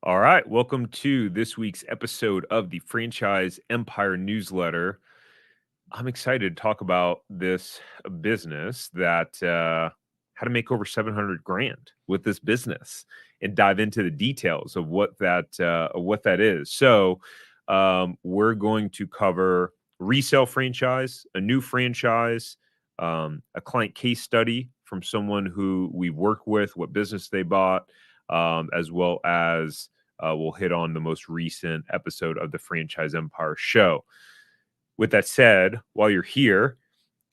All right, welcome to this week's episode of the Franchise Empire newsletter. I'm excited to talk about this business that how to make over 700 grand with this business and dive into the details of what that is. So, we're going to cover resale franchise, a new franchise, a client case study from someone who we work with, what business they bought, as well as we'll hit on the most recent episode of the Franchise Empire show. With that said, while you're here,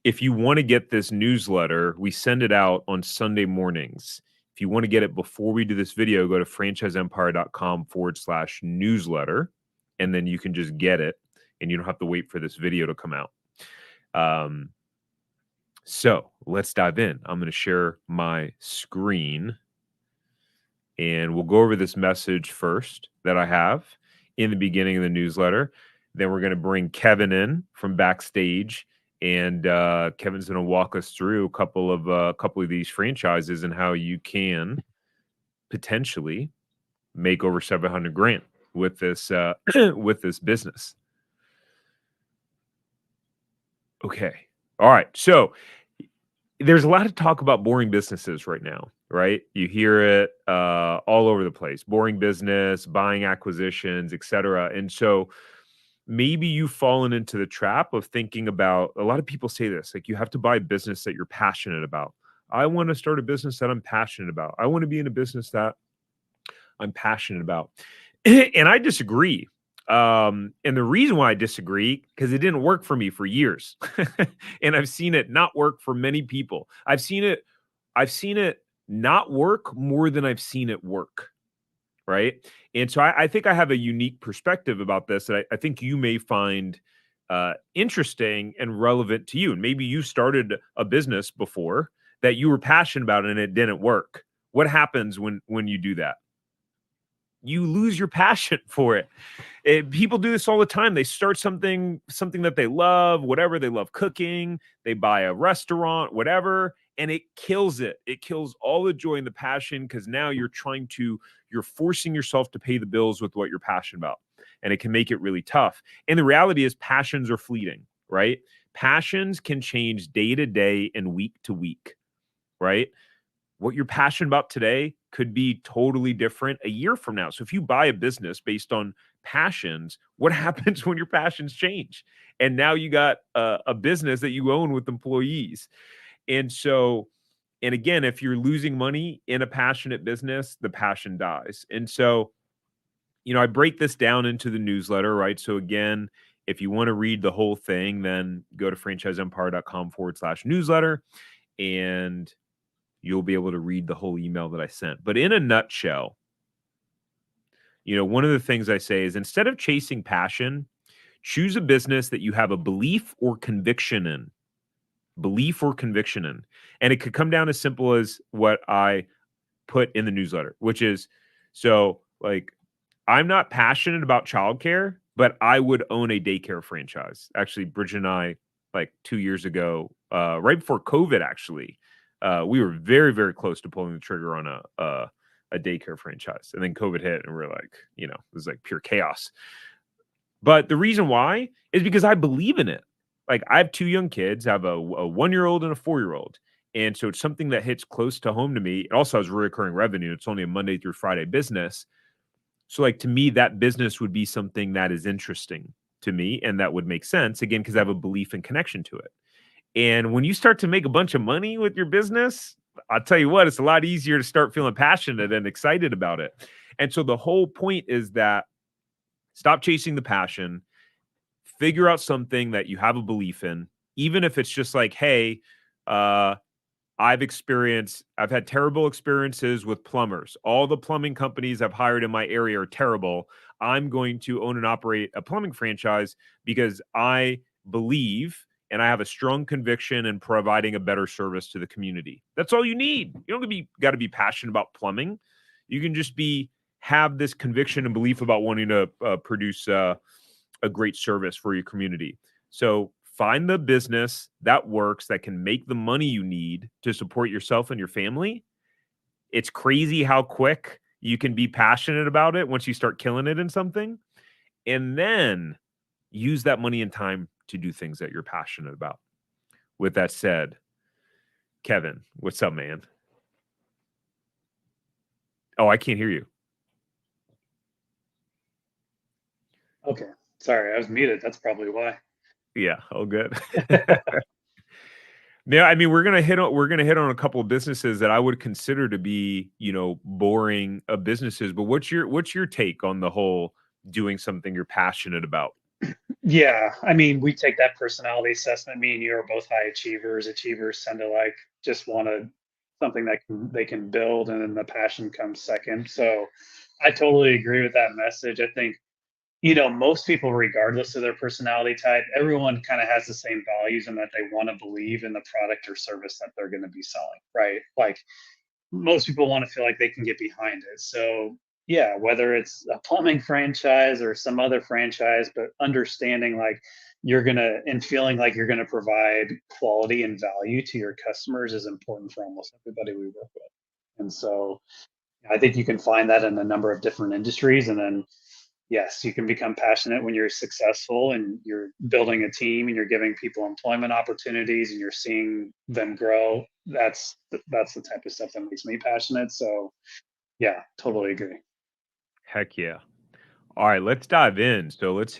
if you want to get this newsletter, we send it out on Sunday mornings. If you want to get it before we do this video, go to franchiseempire.com/newsletter, and then you can just get it, and you don't have to wait for this video to come out. So let's dive in. I'm going to share my screen, and we'll go over this message first that I have in the beginning of the newsletter. Then we're going to bring Kevin in from backstage, and Kevin's going to walk us through a couple of these franchises and how you can potentially make over 700 grand with this with this business. Okay, all right. So there's a lot of talk about boring businesses right now, right? You hear it all over the place: boring business, buying acquisitions, etc. And so maybe you've fallen into the trap of thinking about, a lot of people say this, like, you have to buy a business that you're passionate about. I want to start a business that I'm passionate about. I want to be in a business that I'm passionate about. And I disagree. And the reason why I disagree, because it didn't work for me for years. And I've seen it not work for many people. I've seen it not work more than I've seen it work. Right. And so I think I have a unique perspective about this that I think you may find interesting and relevant to you. And maybe you started a business before that you were passionate about and it didn't work. What happens when you do that? You lose your passion for it. People do this all the time. They start something that they love, whatever. They love cooking. They buy a restaurant, whatever, and it kills it. It kills all the joy and the passion, because now you're forcing yourself to pay the bills with what you're passionate about, and it can make it really tough. And the reality is, passions are fleeting, right? Passions can change day to day and week to week, right? What you're passionate about today could be totally different a year from now. So if you buy a business based on passions, what happens when your passions change? And now you got a business that you own with employees. And so, and again, if you're losing money in a passionate business, the passion dies. And so, I break this down into the newsletter, right? So again, if you want to read the whole thing, then go to franchiseempire.com/newsletter, and you'll be able to read the whole email that I sent. But in a nutshell, one of the things I say is, instead of chasing passion, choose a business that you have a belief or conviction in. Belief or conviction in. And it could come down as simple as what I put in the newsletter, which is, so like, I'm not passionate about childcare, but I would own a daycare franchise. Actually, Bridget and I, like 2 years ago, right before COVID, actually, we were very, very close to pulling the trigger on a daycare franchise. And then COVID hit, and we're like, it was like pure chaos. But the reason why is because I believe in it. Like, I have 2 young kids. I have a 1-year-old and a 4-year-old. And so it's something that hits close to home to me. It also has recurring revenue. It's only a Monday through Friday business. So, like, to me, that business would be something that is interesting to me, and that would make sense, again, because I have a belief and connection to it. And when you start to make a bunch of money with your business, I'll tell you what, it's a lot easier to start feeling passionate and excited about it. And so the whole point is that stop chasing the passion, figure out something that you have a belief in, even if it's just like, hey, I've had terrible experiences with plumbers. All the plumbing companies I've hired in my area are terrible. I'm going to own and operate a plumbing franchise because I believe and I have a strong conviction in providing a better service to the community. That's all you need. You don't got to be passionate about plumbing. You can just have this conviction and belief about wanting to produce a great service for your community. So find the business that works, that can make the money you need to support yourself and your family. It's crazy how quick you can be passionate about it once you start killing it in something, and then use that money and time to do things that you're passionate about. With that said, Kevin, what's up, man? Oh, I can't hear you. Okay. Sorry, I was muted. That's probably why. Yeah, all good. Yeah, I mean, we're gonna hit on a couple of businesses that I would consider to be, boring businesses. But what's your take on the whole doing something you're passionate about? Yeah, I mean, we take that personality assessment. Me and you are both high achievers. Achievers tend to like just want to something that they can build, and then the passion comes second. So I totally agree with that message. I think, most people, regardless of their personality type, everyone kind of has the same values and that they want to believe in the product or service that they're going to be selling, right? Like most people want to feel like they can get behind it. So yeah, whether it's a plumbing franchise or some other franchise, but understanding like you're gonna and feeling like you're gonna provide quality and value to your customers is important for almost everybody we work with. And so I think you can find that in a number of different industries. And then yes, you can become passionate when you're successful and you're building a team and you're giving people employment opportunities and you're seeing them grow. That's the type of stuff that makes me passionate. So yeah, totally agree. Heck yeah. All right, let's dive in. So let's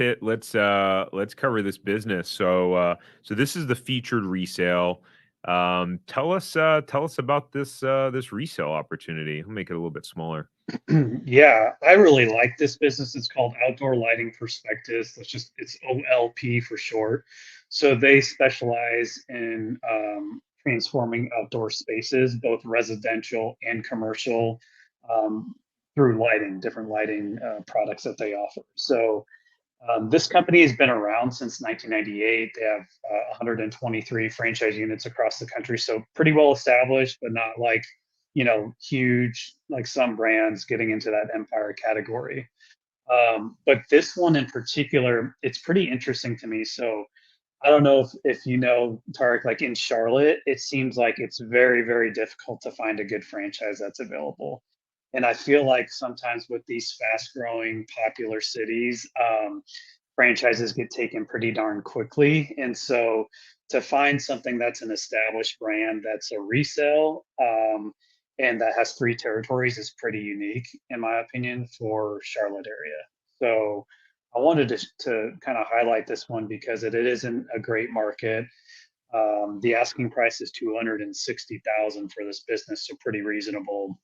cover this business. So this is the featured resale. Tell us about this resale opportunity. I'll make it a little bit smaller. Yeah, I really like this business. It's called Outdoor Lighting Perspectives. It's OLP for short. So they specialize in transforming outdoor spaces, both residential and commercial, um, through lighting, different lighting products that they offer. So this company has been around since 1998. They have 123 franchise units across the country, so pretty well established, but not like huge like some brands getting into that empire category. But this one in particular, it's pretty interesting to me. So I don't know if you know, Tarek, like in Charlotte, it seems like it's very, very difficult to find a good franchise that's available. And I feel like sometimes with these fast growing popular cities, franchises get taken pretty darn quickly. And so to find something that's an established brand that's a resale, and that has three territories is pretty unique, in my opinion, for Charlotte area. So I wanted to kind of highlight this one because it isn't a great market. The asking price is 260,000 for this business, so pretty reasonable.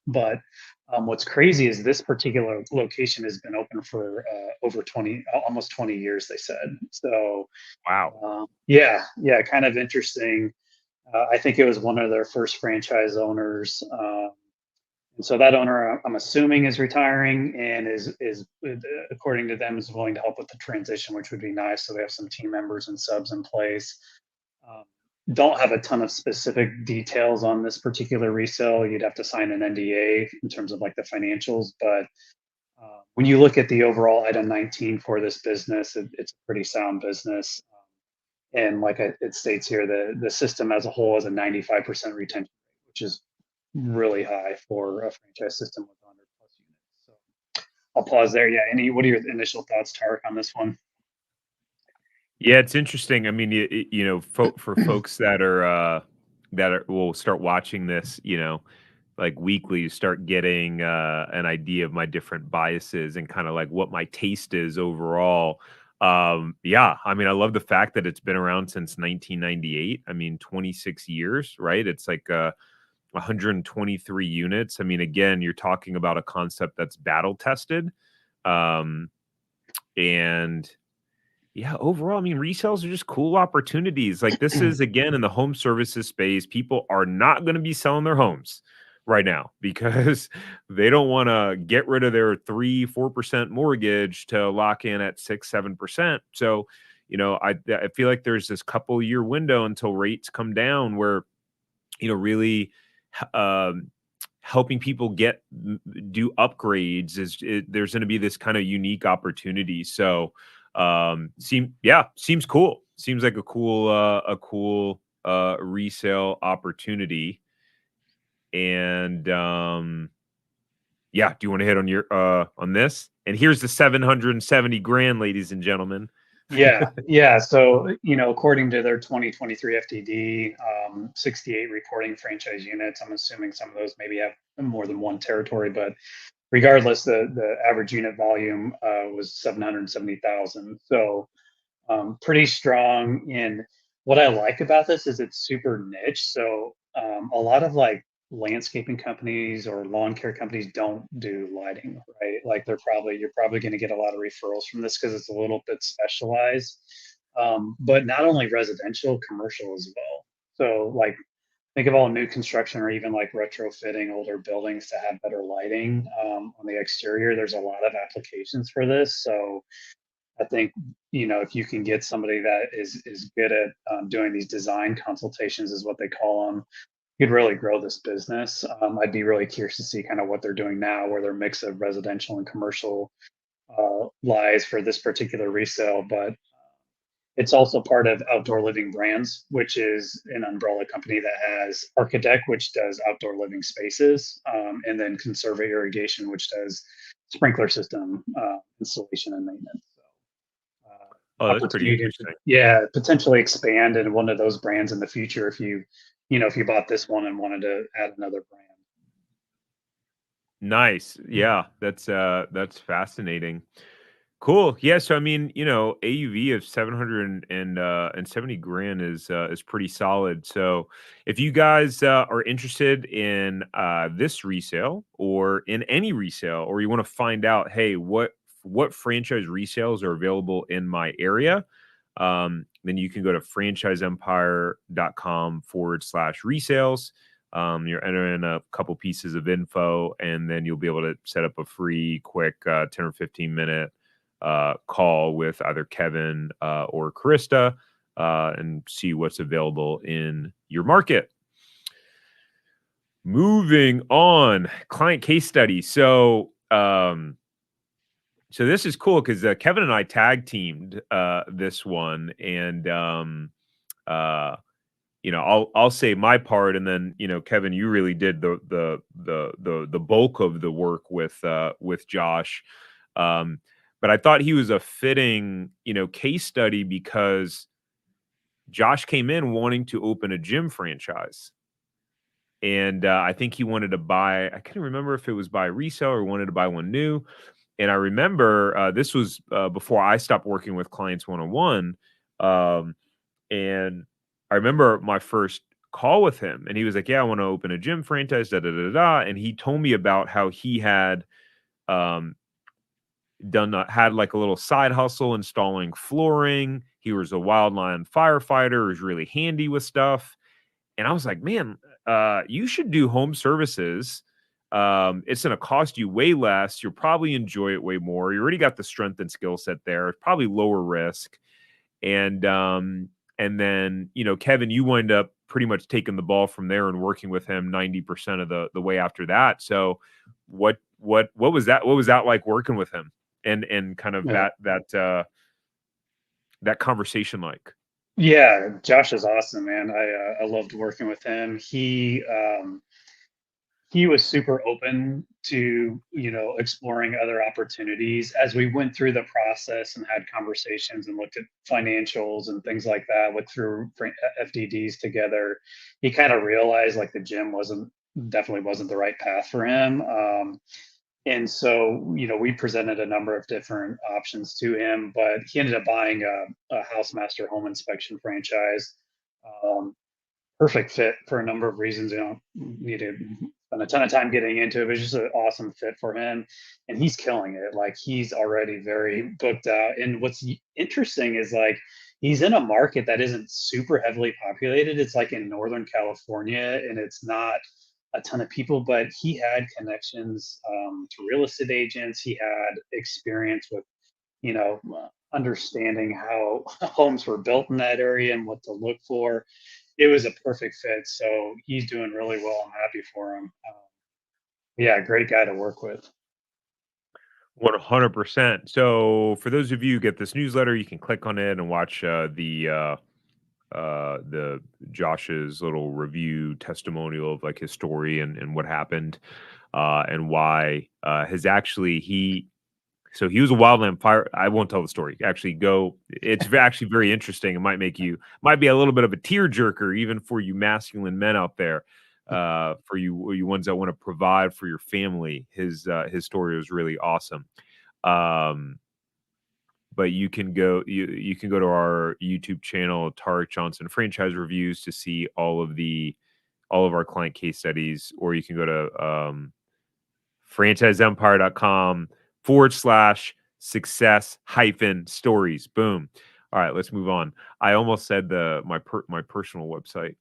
But what's crazy is this particular location has been open for over 20, almost 20 years, they said. So Wow. yeah, yeah, kind of interesting. I think it was one of their first franchise owners. And so that owner, I'm assuming, is retiring and is according to them, is willing to help with the transition, which would be nice. So they have some team members and subs in place. Um, don't have a ton of specific details on this particular resale. You'd have to sign an NDA in terms of like the financials, but when you look at the overall item 19 for this business, it's a pretty sound business. And like it states here, the system as a whole has a 95% retention rate, which is really high for a franchise system with 100 plus units. So I'll pause there. Yeah. What are your initial thoughts, Tarek, on this one? Yeah, it's interesting. I mean, for folks that are will start watching this, like weekly, start getting an idea of my different biases and kind of like what my taste is overall. Yeah, I mean, I love the fact that it's been around since 1998. I mean, 26 years, right? It's like 123 units. I mean, again, you're talking about a concept that's battle tested. Um, and yeah, overall, I mean, resales are just cool opportunities. Like this is again in the home services space. People are not going to be selling their homes right now because they don't want to get rid of their 3-4% mortgage to lock in at 6-7%. So, I feel like there's this couple year window until rates come down where really um, helping people do upgrades there's going to be this kind of unique opportunity. So seems cool. Seems like a cool resale opportunity. And Yeah, do you want to hit on your on this? And here's the 770 grand, ladies and gentlemen. Yeah, yeah. So, according to their 2023 FDD, 68 reporting franchise units. I'm assuming some of those maybe have more than one territory, but regardless, the average unit volume was 770,000. So, pretty strong. And what I like about this is it's super niche. So a lot of like landscaping companies or lawn care companies don't do lighting, right? Like you're probably going to get a lot of referrals from this because it's a little bit specialized. But not only residential, commercial as well. So like think of all new construction or even like retrofitting older buildings to have better lighting on the exterior. There's a lot of applications for this. So I think if you can get somebody that is good at doing these design consultations, is what they call them, you could really grow this business. I'd be really curious to see kind of what they're doing now, where their mix of residential and commercial lies for this particular resale. But it's also part of Outdoor Living Brands, which is an umbrella company that has Architect, which does outdoor living spaces, and then Conserva Irrigation, which does sprinkler system installation and maintenance. Oh, that's pretty Opportunity to, interesting. yeah, potentially expand in one of those brands in the future if if you bought this one and wanted to add another brand. Nice. Yeah, that's fascinating. Cool. Yeah, so I mean, AUV of 770 grand is pretty solid. So if you guys are interested in this resale or in any resale, or you want to find out, hey, what franchise resales are available in my area, then you can go to franchiseempire.com/resales. You're entering a couple pieces of info, and then you'll be able to set up a free, quick 10 or 15-minute call with either Kevin or Krista and see what's available in your market. Moving on, client case study. So this is cool because Kevin and I tag teamed this one, and uh, I'll say my part, and then Kevin, you really did the bulk of the work with Josh. But I thought he was a fitting case study because Josh came in wanting to open a gym franchise. And I think he wanted to buy, I can't remember if it was buy resale or wanted to buy one new. And I remember this was before I stopped working with clients one-on-one. And I remember my first call with him, and he was like, "Yeah, I want to open a gym franchise." Da da da da. And he told me about how he had um, had like a little side hustle installing flooring. He was a wildland firefighter, was really handy with stuff. And I was like, "Man, you should do home services. It's going to cost you way less. You'll probably enjoy it way more. You already got the strength and skill set there. It's probably lower risk." And then Kevin, you wind up pretty much taking the ball from there and working with him 90% of the way after that. So what was that like working with him, and kind of Yeah. that conversation like? Yeah, Josh is awesome, man. I loved working with him. He was super open to exploring other opportunities as we went through the process and had conversations and looked at financials and things like that, looked through FDDs together. He kind of realized like the gym wasn't definitely wasn't the right path for him. And so we presented a number of different options to him, but he ended up buying a Housemaster home inspection franchise. um, Perfect fit for a number of reasons. You don't need to spend a ton of time getting into it. It was just an awesome fit for him, and he's killing it. Like he's already very booked out. And what's interesting is like he's in a market that isn't super heavily populated. It's like in Northern California, and it's not a ton of people, but he had connections to real estate agents. He had experience with understanding how homes were built in that area and what to look for. It was a perfect fit. So he's doing really well. I'm happy for him. Yeah, great guy to work with. 100%. So for those of you who get this newsletter, you can click on it and watch the Josh's little review testimonial of like his story and what happened, and why his actually he was a wildland fire. I won't tell the story. Actually, go. It's actually very interesting. It might be a little bit of a tearjerker, even for you masculine men out there. For you ones that want to provide for your family. His story was really awesome. Um, but you can go to our YouTube channel, Tarek Johnson Franchise Reviews, to see all of our client case studies, or you can go to franchiseempire.com/success hyphen stories. Boom. All right, let's move on. I almost said my personal website.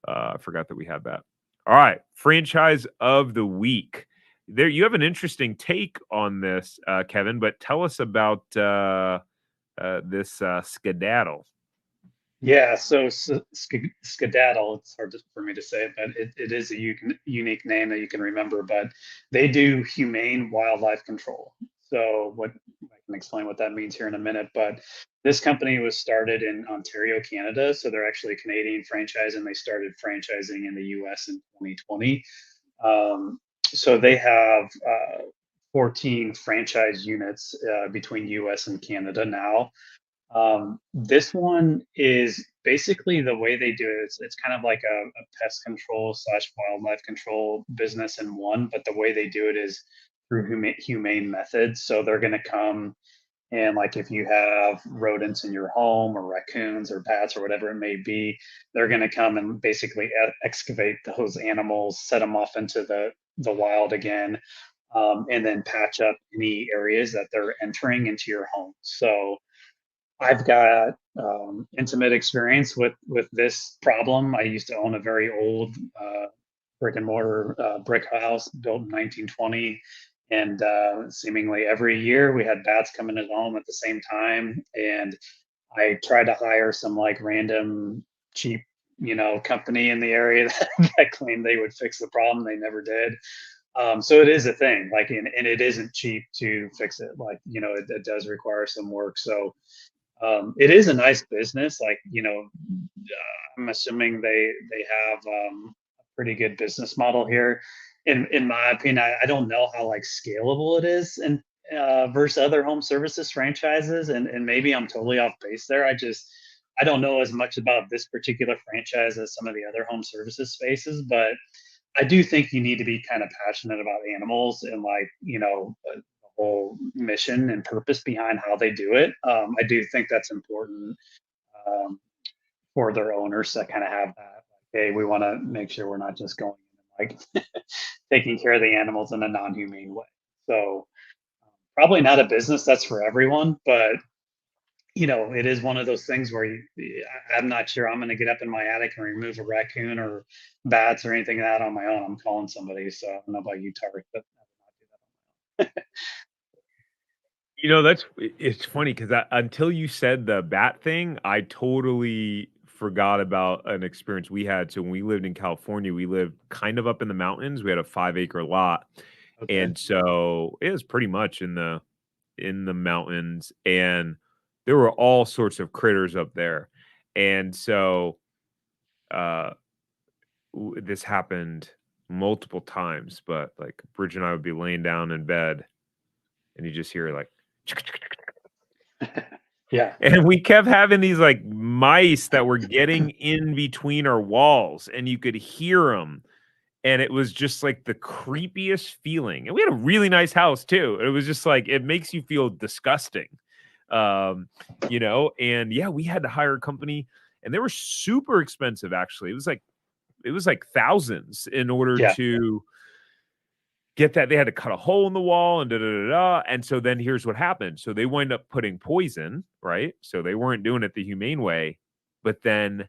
I forgot that we had that. All right, franchise of the week. There, you have an interesting take on this, Kevin. But tell us about this skedaddle. Yeah, so Skedaddle, it's hard for me to say, but it is a unique name that you can remember. But they do humane wildlife control. So what I can explain what that means here in a minute. But this company was started in Ontario, Canada. So they're actually a Canadian franchise, and they started franchising in the US in 2020. Um, so they have 14 franchise units between US and Canada now. This one is basically the way they do it. It's kind of like a pest control slash wildlife control business in one, but the way they do it is through humane methods. So they're going to come and, like, if you have rodents in your home or raccoons or bats or whatever it may be, they're going to come and basically excavate those animals, set them off into the wild again, and then patch up any areas that they're entering into your home. So I've got intimate experience with this problem. I used to own a very old brick and mortar brick house built in 1920, and seemingly every year we had bats coming in home at the same time. And I tried to hire some like random cheap, company in the area that claimed they would fix the problem. They never did. So it is a thing, like, and it isn't cheap to fix it. Like, it does require some work. So it is a nice business. Like, I'm assuming they have a pretty good business model here. In my opinion, I don't know how like scalable it is and versus other home services franchises, and maybe I'm totally off base there. I don't know as much about this particular franchise as some of the other home services spaces, but I do think you need to be kind of passionate about animals and, like, the whole mission and purpose behind how they do it. I do think that's important um, for their owners to kind of have that. Like, hey, we want to make sure we're not just going in and like taking care of the animals in a non-humane way. So probably not a business that's for everyone, but it is one of those things where I'm not sure I'm going to get up in my attic and remove a raccoon or bats or anything like that on my own. I'm calling somebody. So I don't know about you, Tarek, but I would not do that. It's funny because until you said the bat thing, I totally forgot about an experience we had. So when we lived in California, we lived kind of up in the mountains. We had a 5 acre lot, Okay. and so it was pretty much in the mountains, and there were all sorts of critters up there. And so uh this happened multiple times, but like Bridge and I would be laying down in bed and you just hear like Yeah. and we kept having these like mice that were getting in between our walls and you could hear them, and it was just like the creepiest feeling. And we had a really nice house too. It was just like it makes you feel disgusting. And yeah, we had to hire a company, and they were super expensive actually. It was like thousands in order Yeah. to get that. They had to cut a hole in the wall and da da da da. And so then here's what happened. So they wind up putting poison, right? So they weren't doing it the humane way, but then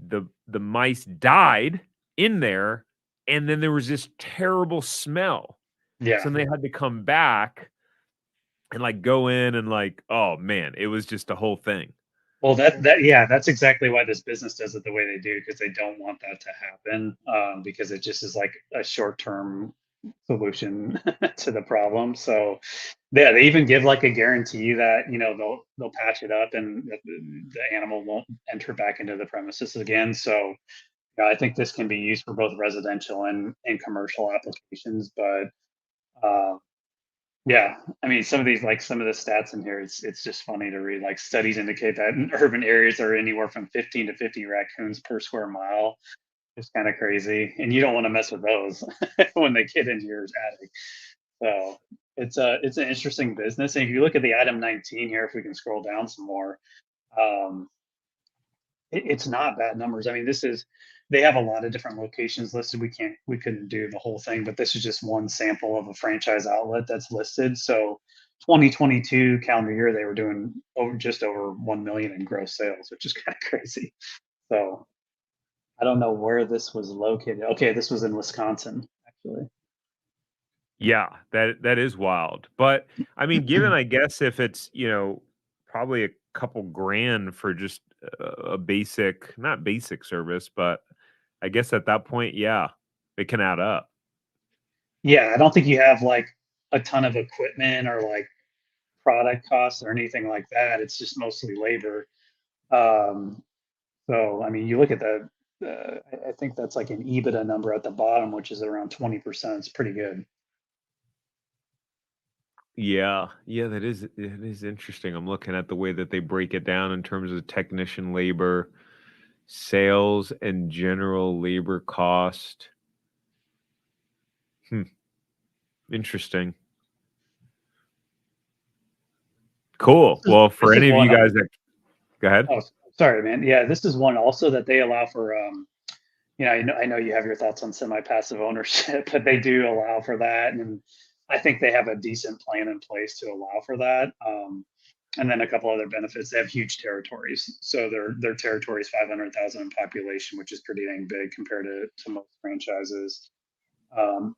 the mice died in there, and then there was this terrible smell. So Yeah. then they had to come back and like go in and like, oh man, it was just a whole thing. Well, yeah, that's exactly why this business does it the way they do, because they don't want that to happen. Because it just is like a short term. solution to the problem. So yeah, they even give like a guarantee that they'll patch it up and the animal won't enter back into the premises again. So yeah, I think this can be used for both residential and commercial applications. But uh, yeah, I mean, some of the stats in here, it's just funny to read. Like studies indicate that in urban areas are anywhere from 15 to 50 raccoons per square mile. It's kind of crazy, and you don't want to mess with those when they get into your attic. So it's an interesting business. And if you look at the item 19 here, if we can scroll down some more, um, it's not bad numbers. I mean, they have a lot of different locations listed. We couldn't do the whole thing, but this is just one sample of a franchise outlet that's listed. So 2022 calendar year, they were doing just over 1 million in gross sales, which is kind of crazy. So I don't know where this was located. Okay, this was in Wisconsin, actually. Yeah, that is wild. But I mean, given I guess if it's, probably a couple grand for just a basic, not basic service, but I guess at that point, yeah, it can add up. Yeah, I don't think you have like a ton of equipment or like product costs or anything like that. It's just mostly labor. Um, so, I mean, you look at I think that's like an EBITDA number at the bottom, which is around 20%. It's pretty good. Yeah, yeah, it is interesting. I'm looking at the way that they break it down in terms of technician labor, sales, and general labor cost. Hmm, interesting. Cool. Well, This for is any of you one. guys that go ahead. Oh, sorry, man. Yeah, this is one also that they allow for. I know you have your thoughts on semi-passive ownership, but they do allow for that, and I think they have a decent plan in place to allow for that. And then a couple other benefits. They have huge territories, so their territory is 500,000 in population, which is pretty dang big compared to most franchises.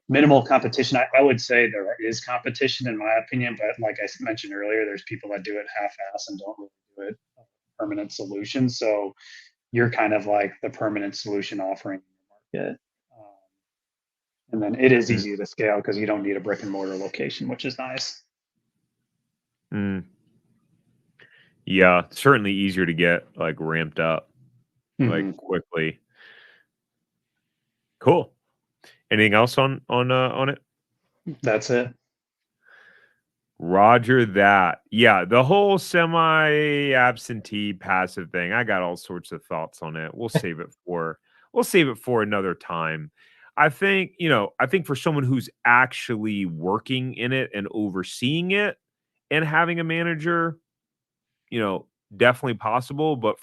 Minimal competition. I would say there is competition in my opinion, but like I mentioned earlier, there's people that do it half-ass and don't really do it permanent solution. So you're kind of like the permanent solution offering in the market. And then it is Mm, easy to scale because you don't need a brick and mortar location, which is nice. mm. Yeah, certainly easier to get like ramped up like Hmm. quickly. Cool. Anything else on it? That's it. Roger that. Yeah, the whole semi absentee passive thing. I got all sorts of thoughts on it. We'll save it for another time. I think for someone who's actually working in it and overseeing it and having a manager, definitely possible. But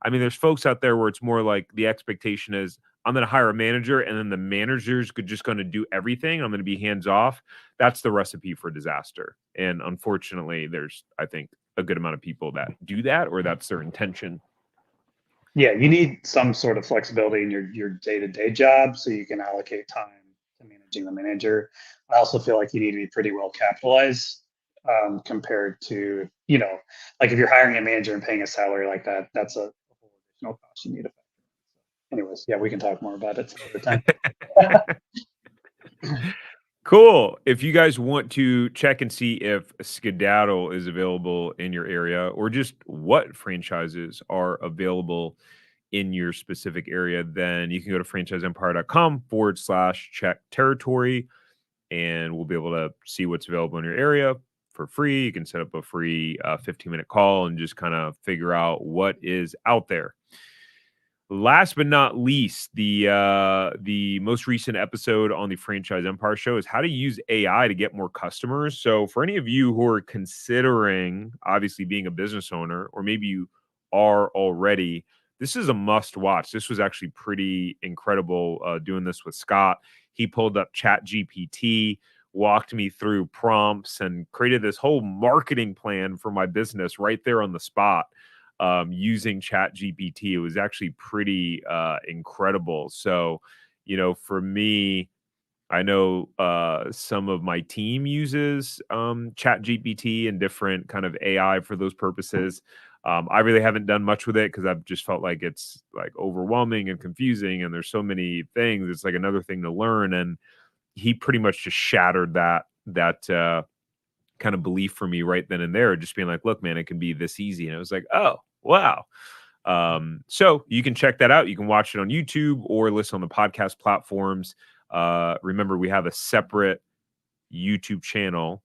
I mean, there's folks out there where it's more like the expectation is I'm going to hire a manager and then the manager's just going to do everything. I'm going to be hands off. That's the recipe for disaster. And unfortunately, there's, I think, a good amount of people that do that or that's their intention. Yeah, you need some sort of flexibility in your day-to-day job so you can allocate time to managing the manager. I also feel like you need to be pretty well capitalized compared to, like if you're hiring a manager and paying a salary like that, that's a whole additional cost you need to factor in. Anyways, yeah, we can talk more about it some other time. Cool. If you guys want to check and see if Skedaddle is available in your area or just what franchises are available in your specific area, then you can go to franchiseempire.com/check territory and we'll be able to see what's available in your area for free. You can set up a free 15-minute call and just kind of figure out what is out there. Last but not least, the most recent episode on the Franchise Empire show is how to use AI to get more customers. So for any of you who are considering obviously being a business owner, or maybe you are already, this is a must watch. This was actually pretty incredible doing this with Scott. He pulled up Chat GPT, walked me through prompts, and created this whole marketing plan for my business right there on the spot using Chat GPT. It was actually pretty incredible. So, for me, I know some of my team uses Chat GPT and different kind of AI for those purposes. I really haven't done much with it because I've just felt like it's like overwhelming and confusing, and there's so many things. It's like another thing to learn, and he pretty much just shattered that kind of belief for me right then and there, just being like, look, man, it can be this easy. And I was like, oh, wow. So you can check that out. You can watch it on YouTube or listen on the podcast platforms. Remember, we have a separate YouTube channel,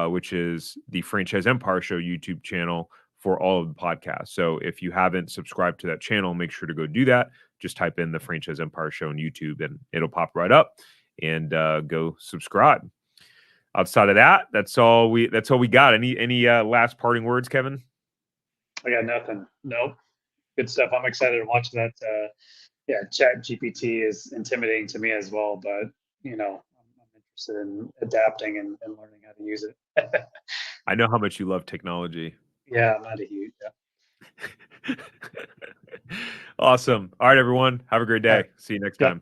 which is the Franchise Empire Show YouTube channel for all of the podcasts. So if you haven't subscribed to that channel, make sure to go do that. Just type in the Franchise Empire Show on YouTube and it'll pop right up, and go subscribe. Outside of that, that's all we got. Any last parting words, Kevin? I got nothing. Nope. Good stuff. I'm excited to watch that. Yeah, Chat GPT is intimidating to me as well, but I'm interested in adapting and learning how to use it. I know how much you love technology. Yeah, I'm not a huge. Yeah. Awesome. All right, everyone. Have a great All day. right. See you next Yep. time.